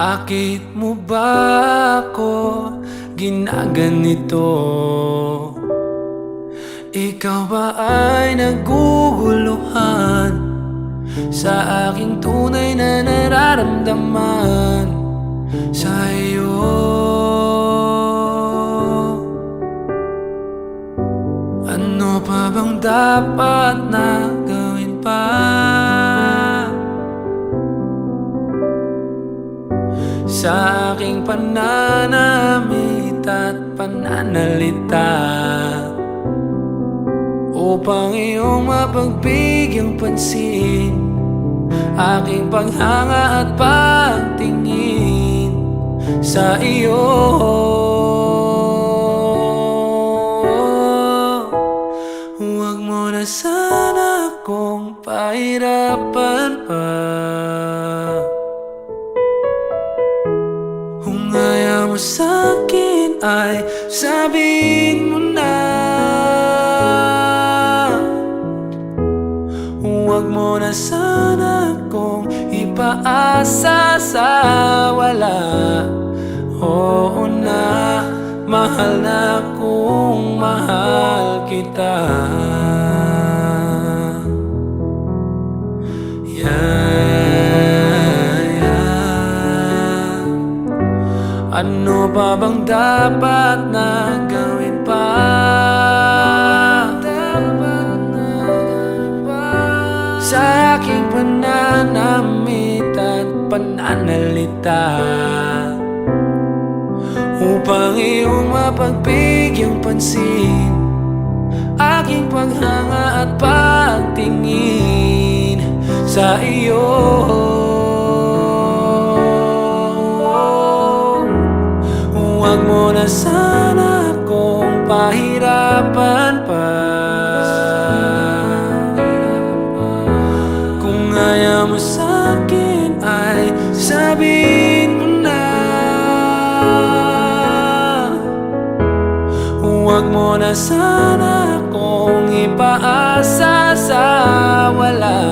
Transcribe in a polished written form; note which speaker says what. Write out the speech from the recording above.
Speaker 1: Bakit mo ba ako ginaganito? Ikaw ba ay naguguluhan sa aking tunay na nararamdaman sa iyo? Ano pa bang dapat na gawin pa? Sa aking pananamit at pananalita, upang iyong mapagbigyang pansin aking paghanga at pagtingin sa iyo. Huwag mo na sana akong pahirapan pa. Kung ayaw mo sa'kin ay sabihin mo na. Huwag mo na sana akong ipaasa sa wala. Oo na, mahal na kung mahal kita. Ano pa bang dapat na gawin pa? Sa aking pananamit at pananalita, upang iyong mapagbigyang pansin aking paghanga at pagtingin sa iyo. Huwag mo na sana akong pahirapan pa. Kung ayaw mo sa'kin ay sabihin mo na. Huwag mo na sana akong ipaasa sa wala.